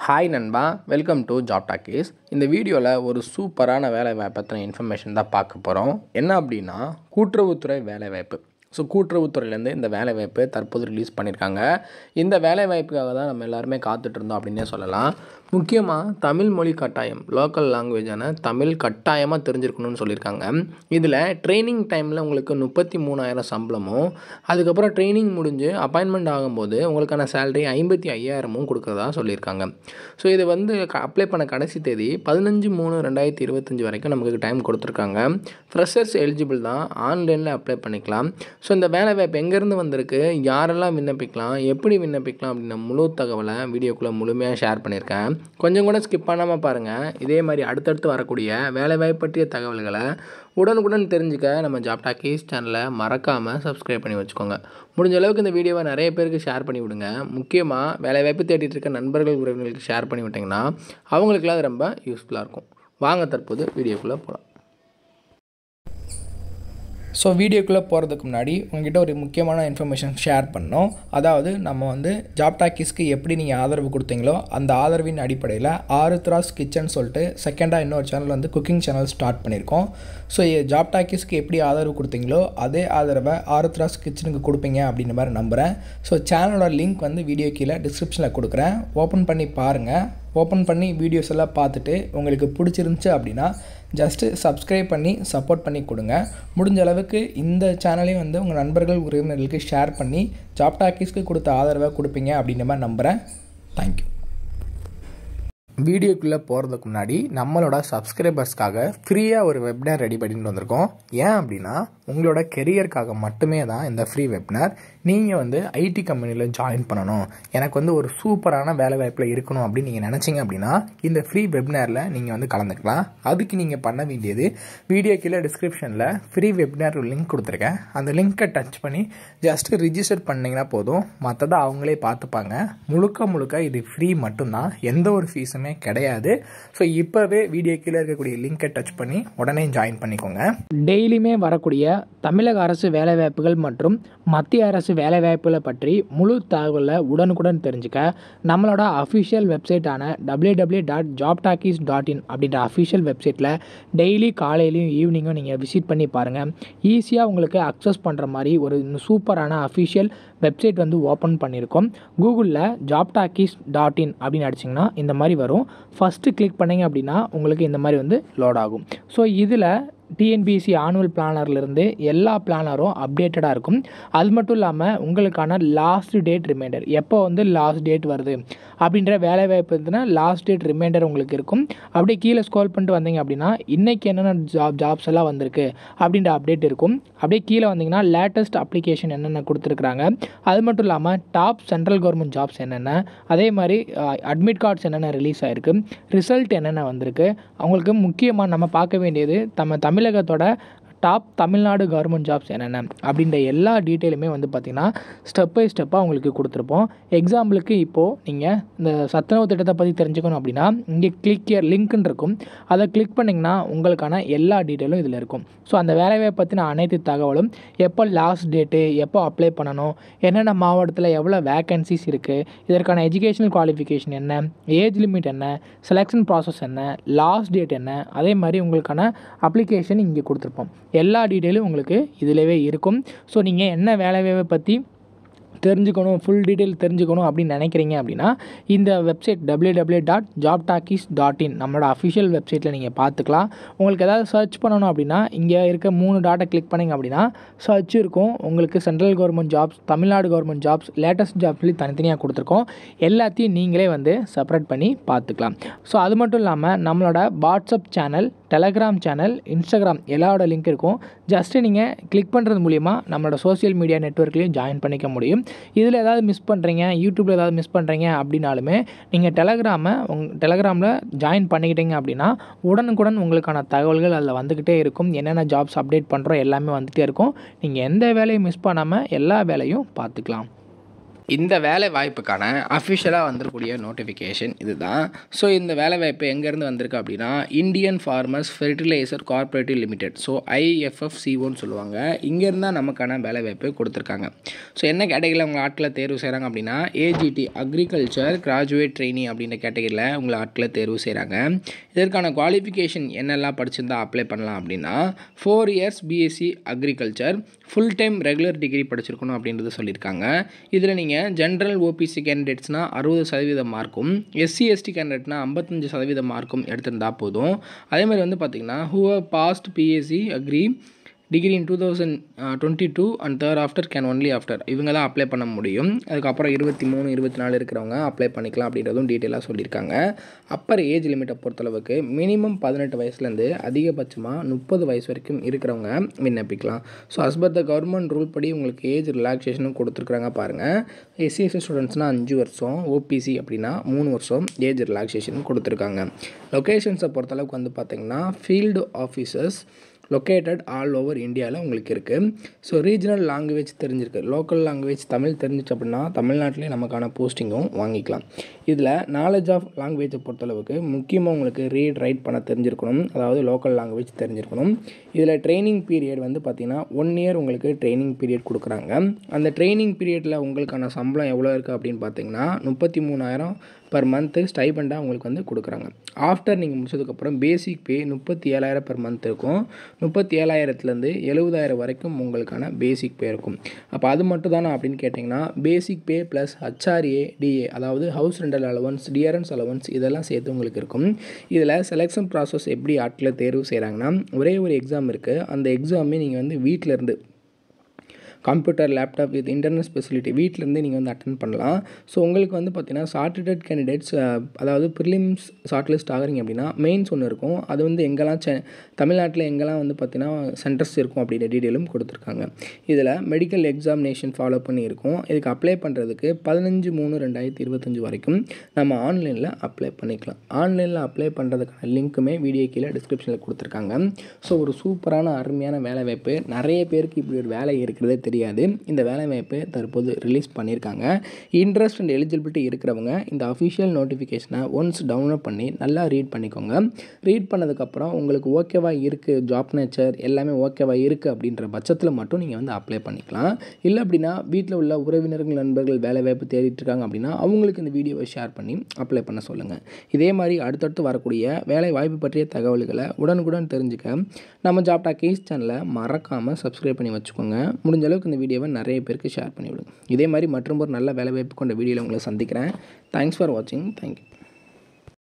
Hi நண்பா, welcome to job talkies. இந்த வீடியோவில் ஒரு சூப்பரான வேலைவாய்ப்பு பற்றின இன்ஃபர்மேஷன் தான் பார்க்க போகிறோம். என்ன அப்படின்னா, கூட்டுறவுத்துறை வேலைவாய்ப்பு. கூட்டுறவுத்துறையிலேருந்து இந்த வேலைவாய்ப்பு தற்போது ரிலீஸ் பண்ணியிருக்காங்க. இந்த வேலைவாய்ப்புக்காக தான் நம்ம எல்லாருமே காத்துட்ருந்தோம் அப்படின்னே சொல்லலாம். முக்கியமாக தமிழ் மொழி கட்டாயம், லோக்கல் லாங்குவேஜான தமிழ் கட்டாயமாக தெரிஞ்சிருக்கணும்னு சொல்லியிருக்காங்க. இதில் ட்ரைனிங் டைமில் உங்களுக்கு 33,000 சம்பளமும், அதுக்கப்புறம் ட்ரைனிங் முடிஞ்சு அப்பாயின்மெண்ட் ஆகும்போது உங்களுக்கான சேலரி 55,000 கொடுக்குறதா சொல்லியிருக்காங்க. ஸோ இது வந்து அப்ளை பண்ண கடைசி தேதி 15/3/2025 வரைக்கும் நமக்கு டைம் கொடுத்துருக்காங்க. ஃப்ரெஷர்ஸ் எலிஜிபிள் தான், ஆன்லைனில் அப்ளை பண்ணிக்கலாம். ஸோ இந்த வேலைவாய்ப்பு எங்கேருந்து வந்திருக்கு, யாரெல்லாம் விண்ணப்பிக்கலாம், எப்படி விண்ணப்பிக்கலாம் அப்படின்ற முழு தகவலை வீடியோக்குள்ளே முழுமையாக ஷேர் பண்ணியிருக்கேன். கொஞ்சம் கூட ஸ்கிப் பண்ணாமல் பாருங்கள். இதே மாதிரி அடுத்தடுத்து வரக்கூடிய வேலைவாய்ப்பு பற்றிய தகவல்களை உடனுக்குடன் தெரிஞ்சுக்க நம்ம ஜாப் டாக்கீஸ் சேனலை மறக்காமல் சப்ஸ்கிரைப் பண்ணி வச்சுக்கோங்க. முடிஞ்ச அளவுக்கு இந்த வீடியோவை நிறைய பேருக்கு ஷேர் பண்ணி விடுங்க. முக்கியமாக வேலைவாய்ப்பு தேடிட்டு இருக்க நண்பர்கள் உறவினர்களுக்கு ஷேர் பண்ணி விட்டிங்கன்னா அவங்களுக்குலாம் அது ரொம்ப யூஸ்ஃபுல்லாக இருக்கும். வாங்க தற்போது வீடியோக்குள்ளே போகலாம். ஸோ வீடியோக்குள்ளே போகிறதுக்கு முன்னாடி உங்கள்கிட்ட ஒரு முக்கியமான இன்ஃபர்மேஷன் ஷேர் பண்ணோம். அதாவது நம்ம வந்து ஜாப் டாக்கீஸ்க்கு எப்படி நீங்கள் ஆதரவு கொடுத்தீங்களோ அந்த ஆதரவின் அடிப்படையில் ஆருத்ராஸ் கிச்சன் சொல்லிட்டு செகண்டாக இன்னொரு சேனல் வந்து குக்கிங் சேனல் ஸ்டார்ட் பண்ணியிருக்கோம். ஸோ ஜாப் டாக்கீஸ்க்கு எப்படி ஆதரவு கொடுத்தீங்களோ அதே ஆதரவை ஆருத்ராஸ் கிச்சனுக்கு கொடுப்பீங்க அப்படின்ற மாதிரி நம்புகிறேன். ஸோ சேனலோட லிங்க் வந்து வீடியோ கீழே டிஸ்கிரிப்ஷனில் கொடுக்குறேன். ஓப்பன் பண்ணி பாருங்கள். ஓப்பன் பண்ணி வீடியோஸ் எல்லாம் பார்த்துட்டு உங்களுக்கு பிடிச்சிருந்துச்சு அப்படின்னா ஜஸ்ட்டு சப்ஸ்கிரைப் பண்ணி சப்போர்ட் பண்ணி கொடுங்க. முடிஞ்ச அளவுக்கு இந்த சேனலையும் வந்து உங்கள் நண்பர்கள் உறவினர்களுக்கு ஷேர் பண்ணி ஜாப் டாக்கீஸ்க்கு கொடுத்த ஆதரவை கொடுப்பீங்க அப்படின்ற மாதிரி நம்புகிறேன். தேங்க்யூ. வீடியோக்குள்ளே போகிறதுக்கு முன்னாடி நம்மளோட சப்ஸ்கிரைபர்ஸ்க்காக ஃப்ரீயாக ஒரு வெப்னார் ரெடி பண்ணிட்டு வந்திருக்கோம். ஏன் அப்படின்னா உங்களோட கெரியருக்காக மட்டுமே தான் இந்த ஃப்ரீ வெப்னார். நீங்கள் வந்து ஐடி கம்பெனியில் ஜாயின் பண்ணணும், எனக்கு வந்து ஒரு சூப்பரான வேலைவாய்ப்பில் இருக்கணும் அப்படின்னு நீங்கள் நினச்சிங்க அப்படின்னா இந்த ஃப்ரீ வெப்னாரில் நீங்கள் வந்து கலந்துக்கலாம். அதுக்கு நீங்கள் பண்ண வேண்டியது வீடியோ கீழே டிஸ்கிரிப்ஷனில் ஃப்ரீ வெப்னார் ஒரு லிங்க் கொடுத்துருக்கேன். அந்த லிங்க்கை டச் பண்ணி ஜஸ்ட்டு ரிஜிஸ்டர் பண்ணிங்கன்னா போதும். மற்றதை அவங்களே பார்த்துப்பாங்க. முழுக்க இது ஃப்ரீ மட்டும்தான், எந்த ஒரு ஃபீஸுமே கிடையாது. ஸோ இப்போவே வீடியோ கீழே இருக்கக்கூடிய லிங்கை டச் பண்ணி உடனே ஜாயின் பண்ணிக்கோங்க. டெய்லியுமே வரக்கூடிய தமிழக அரசு வேலைவாய்ப்புகள் மற்றும் மத்திய அரசு வேலைவாய்ப்புகளை பற்றி முழு தகவலை உடனுக்குடன் தெரிஞ்சுக்க நம்மளோட அஃபிஷியல் வெப்சைட்டான www.jobtalkies.in அப்படின்ற அஃபிஷியல் வெப்சைட்டில் டெய்லி காலையிலையும் ஈவினிங்கும் நீங்கள் விசிட் பண்ணி பாருங்கள். ஈஸியாக உங்களுக்கு அக்சஸ் பண்ணுற மாதிரி ஒரு சூப்பரான அஃபிஷியல் வெப்சைட் வந்து ஓப்பன் பண்ணியிருக்கோம். கூகுளில் jobtalkies.in அப்படின்னு அடிச்சிங்கன்னா இந்த மாதிரி வரும். ஃபஸ்ட்டு கிளிக் பண்ணிங்க அப்படின்னா உங்களுக்கு இந்த மாதிரி வந்து லோட் ஆகும். ஸோ இதில் டிஎன்பிஎஸ்சி ஆனுவல் பிளானர்லேருந்து எல்லா பிளானரும் அப்டேட்டடாக இருக்கும். அது மட்டும் இல்லாமல் உங்களுக்கான லாஸ்ட் டேட் ரிமைண்டர், எப்போ வந்து லாஸ்ட் டேட் வருது அப்படின்ற வேலைவாய்ப்பு இருந்துன்னா லாஸ்ட் டேட் ரிமைண்டர் உங்களுக்கு இருக்கும். அப்படியே கீழே ஸ்க்ரோல் பண்ணிட்டு வந்தீங்க அப்படின்னா இன்றைக்கி என்னென்ன ஜாப்ஸ் எல்லாம் வந்திருக்கு அப்படின்ற அப்டேட் இருக்கும். அப்படியே கீழே வந்தீங்கன்னா லேட்டஸ்ட் அப்ளிகேஷன் என்னென்ன கொடுத்துருக்குறாங்க, அது மட்டும் இல்லாமல் டாப் சென்ட்ரல் கவர்மெண்ட் ஜாப்ஸ் என்னென்ன, அதே மாதிரி அட்மிட் கார்ட்ஸ் என்னென்ன ரிலீஸ் ஆகிருக்கு, ரிசல்ட் என்னென்ன வந்திருக்கு. அவங்களுக்கு முக்கியமாக நம்ம பார்க்க வேண்டியது தமிழகத்தோட டாப் தமிழ்நாடு கவர்மெண்ட் ஜாப்ஸ் என்னென்ன அப்படின்ற எல்லா டீட்டெயிலுமே வந்து பார்த்திங்கன்னா ஸ்டெப் பை ஸ்டெப்பாக உங்களுக்கு கொடுத்துருப்போம். எக்ஸாம்பிளுக்கு இப்போது நீங்கள் இந்த சத்துணவு திட்டத்தை பற்றி தெரிஞ்சுக்கணும் அப்படின்னா இங்கே கிளிக் இயர் லிங்க்னு இருக்கும். அதை கிளிக் பண்ணிங்கன்னா உங்களுக்கான எல்லா டீட்டெயிலும் இதில் இருக்கும். ஸோ அந்த வேலைவாய்ப்பை பற்றின அனைத்து தகவலும், எப்போ லாஸ்ட் டேட்டு, எப்போ அப்ளை பண்ணணும், என்னென்ன மாவட்டத்தில் எவ்வளோ வேக்கன்சிஸ் இருக்குது, இதற்கான எஜுகேஷனல் குவாலிஃபிகேஷன் என்ன, ஏஜ் லிமிட் என்ன, செலெக்ஷன் ப்ராசஸ் என்ன, லாஸ்ட் டேட் என்ன, அதே மாதிரி உங்களுக்கான அப்ளிகேஷன் இங்கே கொடுத்துருப்போம். எல்லா டீட்டெயிலும் உங்களுக்கு இதிலவே இருக்கும். ஸோ நீங்கள் என்ன வேலைவாய்ப்பை பற்றி தெரிஞ்சுக்கணும், ஃபுல் டீட்டெயில் தெரிஞ்சுக்கணும் அப்படின்னு நினைக்கிறீங்க அப்படின்னா இந்த வெப்சைட் www.jobtalkies.in நம்மளோட அஃபிஷியல் வெப்சைட்டில் நீங்கள் பார்த்துக்கலாம். உங்களுக்கு ஏதாவது சர்ச் பண்ணணும் அப்படின்னா இங்கே இருக்க 3 டாட்டை கிளிக் பண்ணிங்க அப்படின்னா சர்ச் இருக்கும். உங்களுக்கு central government jobs, Tamil Nadu government jobs, latest jobs சொல்லி தனித்தனியாக கொடுத்துருக்கோம். எல்லாத்தையும் நீங்களே வந்து செப்பரேட் பண்ணி பார்த்துக்கலாம். ஸோ அது மட்டும் இல்லாமல் நம்மளோட WhatsApp channel, Telegram channel, Instagram எல்லாரோட லிங்க் இருக்கும். ஜஸ்ட்டு நீங்கள் கிளிக் பண்ணுறது மூலிமா நம்மளோட சோஷியல் மீடியா நெட்வொர்க்லேயும் ஜாயின் பண்ணிக்க முடியும். இதில் ஏதாவது மிஸ் பண்ணுறீங்க, யூடியூப்பில் ஏதாவது மிஸ் பண்ணுறீங்க அப்படின்னாலுமே நீங்கள் டெலகிராமில் ஜாயின் பண்ணிக்கிட்டீங்க அப்படின்னா உடனுக்குடன் உங்களுக்கான தகவல்கள் அதில் வந்துக்கிட்டே இருக்கும். என்னென்ன ஜாப்ஸ் அப்டேட் பண்ணுறோம் எல்லாமே வந்துகிட்டே இருக்கும். நீங்கள் எந்த வேலையும் மிஸ் பண்ணாமல் எல்லா வேலையும் பார்த்துக்கலாம். இந்த வேலை வாய்ப்புக்கான அஃபிஷியலாக வந்திருக்கக்கூடிய நோட்டிஃபிகேஷன் இதுதான். ஸோ இந்த வேலை வாய்ப்பு எங்கேருந்து வந்திருக்கு அப்படின்னா Indian farmers fertiliser cooperative limited, so IFFCOன்னு சொல்லுவாங்க. இங்கேருந்து தான் நமக்கான வேலை வாய்ப்பு கொடுத்துருக்காங்க. ஸோ என்ன கேட்டகரியில் உங்களை ஆட்களை தேர்வு செய்கிறாங்க அப்படின்னா AGT அக்ரிகல்ச்சர் கிராஜுவேட் ட்ரெயினி அப்படின்ற கேட்டகரியில் உங்களை ஆட்களை தேர்வு செய்கிறாங்க. இதற்கான குவாலிஃபிகேஷன் என்னெல்லாம் படிச்சிருந்தா அப்ளை பண்ணலாம் அப்படின்னா 4 years BSc agriculture full time regular degree படிச்சிருக்கணும் அப்படின்றது சொல்லியிருக்காங்க. இதில் நீங்கள் ஜென்ரல் OPC கேண்டிடேட்ஸ்னால் 60% மார்க்கும், SC ST கேண்டிடேட்னா 55% மார்க்கும் எடுத்திருந்தால் போதும். அதேமாதிரி வந்து பார்த்திங்கன்னா who have passed PSc agri degree in 2022 and third after can only after இவங்க தான் அப்ளை பண்ண முடியும். அதுக்கப்புறம் 23 24 இருக்கிறவங்க அப்ளை பண்ணிக்கலாம் அப்படின்றதும் டீட்டெயிலாக சொல்லியிருக்காங்க. அப்பர் ஏஜ் லிமிட்டை பொறுத்தளவுக்கு மினிமம் 18 வயசுலேருந்து அதிகபட்சமாக 30 வயசு வரைக்கும் இருக்கிறவங்க விண்ணப்பிக்கலாம். So as per the government rule படி உங்களுக்கு ஏஜ் ரிலாக்ஸேஷனும் கொடுத்துருக்குறாங்க பாருங்கள். SC ST ஸ்டூடெண்ட்ஸ்னால் 5 வருஷம், OPC அப்படின்னா 3 வருஷம் ஏஜ் ரிலாக்ஸேஷன் கொடுத்துருக்காங்க. லொக்கேஷன்ஸை பொறுத்தளவுக்கு வந்து பார்த்திங்கன்னா field officers located all over இந்தியாவில் உங்களுக்கு இருக்குது. ஸோ ரீஜனல் லாங்குவேஜ் தெரிஞ்சிருக்கு, லோக்கல் லாங்குவேஜ் தமிழ் தெரிஞ்சிச்சு அப்படின்னா தமிழ்நாட்டிலே நமக்கான போஸ்டிங்கும் வாங்கிக்கலாம். இதில் நாலேஜ் ஆஃப் லாங்குவேஜை பொறுத்தளவுக்கு முக்கியமாக உங்களுக்கு ரீட் ரைட் பண்ண தெரிஞ்சிருக்கணும், அதாவது லோக்கல் லாங்குவேஜ் தெரிஞ்சிருக்கணும். இதில் ட்ரைனிங் பீரியட் வந்து பார்த்திங்கன்னா 1 இயர் உங்களுக்கு ட்ரைனிங் பீரியட் கொடுக்குறாங்க. அந்த ட்ரைனிங் பீரியடில் உங்களுக்கான சம்பளம் எவ்வளோ இருக்குது அப்படின்னு பார்த்தீங்கன்னா 33,000 பர் மந்த்து ஸ்டைபண்டாக உங்களுக்கு வந்து கொடுக்குறாங்க. ஆஃப்டர் நீங்கள் முடிச்சதுக்கப்புறம் பேசிக் பே 37,000 பர் மந்த் இருக்கும். 37,000லேருந்து 70,000 வரைக்கும் உங்களுக்கான பேசிக் பே இருக்கும். அப்போ அது மட்டும் தானே அப்படின்னு கேட்டிங்கன்னா பேசிக் பே ப்ளஸ் HRA DA அதாவது house rental allowance, dearness allowance இதெல்லாம் சேர்த்து உங்களுக்கு இருக்கும். இதில் செலெக்ஷன் ப்ராசஸ் எப்படி ஆட்களை தேர்வு செய்கிறாங்கன்னா ஒரே ஒரு எக்ஸாம் இருக்குது. அந்த எக்ஸாமே நீங்கள் வந்து வீட்டிலேருந்து computer laptop with internet facility வீட்டிலேருந்தே நீங்கள் வந்து அட்டென்ட் பண்ணலாம். ஸோ உங்களுக்கு வந்து பார்த்தீங்கன்னா ஷார்ட்டட் கேண்டிடேட்ஸ் அதாவது ப்ரிலிம்ஸ் ஷார்ட் லிஸ்ட் ஆகிறீங்க அப்படின்னா மெயின்ஸ் ஒன்று இருக்கும். அது வந்து எங்கெல்லாம் தமிழ்நாட்டில் எங்கெல்லாம் வந்து பார்த்தீங்கன்னா சென்டர்ஸ் இருக்கும் அப்படின்ற டீட்டெயிலும் கொடுத்துருக்காங்க. இதில் மெடிக்கல் எக்ஸாமினேஷன் ஃபாலோ பண்ணி இருக்கும். இதுக்கு அப்ளை பண்ணுறதுக்கு 15/3/2025 வரைக்கும் நம்ம ஆன்லைனில் அப்ளை பண்ணிக்கலாம். ஆன்லைனில் அப்ளை பண்ணுறதுக்கான லிங்க்குமே வீடியோ கீழே டிஸ்கிரிப்ஷனில் கொடுத்துருக்காங்க. ஸோ ஒரு சூப்பரான அருமையான வேலை வாய்ப்பு, நிறைய பேருக்கு இப்படி ஒரு வேலை இருக்கிறதே தெரியாது. இந்த வேலை வாய்ப்பு தற்போது ரிலீஸ் பண்ணியிருக்காங்க. இன்ட்ரெஸ்ட் அண்ட் எலிஜிபிலிட்டி இருக்கிறவங்க இந்த அஃபிஷியல் நோட்டிஃபிகேஷனை ஒன்ஸ் டவுன்லோட் பண்ணி நல்லா ரீட் பண்ணிக்கோங்க. ரீட் பண்ணதுக்கப்புறம் உங்களுக்கு ஓகேவா இருக்குது, ஜாப் நேச்சர் எல்லாமே ஓகேவா இருக்குது அப்படின்ற பட்சத்தில் மட்டும் நீங்கள் வந்து அப்ளை பண்ணிக்கலாம். இல்லை அப்படின்னா வீட்டில் உள்ள உறவினர்கள் நண்பர்கள் வேலை வாய்ப்பு தேடிட்டு இருக்காங்க அப்படின்னா அவங்களுக்கு இந்த வீடியோவை ஷேர் பண்ணி அப்ளை பண்ண சொல்லுங்கள். இதே மாதிரி அடுத்தடுத்து வரக்கூடிய வேலை வாய்ப்பு பற்றிய தகவல்களை உடனுக்குடன் தெரிஞ்சுக்க நம்ம ஜாப் டாக்கீஸ் சேனலை மறக்காமல் சப்ஸ்கிரைப் பண்ணி வச்சுக்கோங்க. முடிஞ்ச அளவுக்கு இந்த வீடியோவை நிறைய பேருக்கு ஷேர் பண்ணிவிடுங்க. இதே மாதிரி மற்றும் ஒரு நல்ல வேலை வாய்ப்பு கொண்ட வீடியோவில் உங்களை சந்திக்கிறேன். தேங்க்ஸ் ஃபார் வாட்சிங். தேங்க்யூ.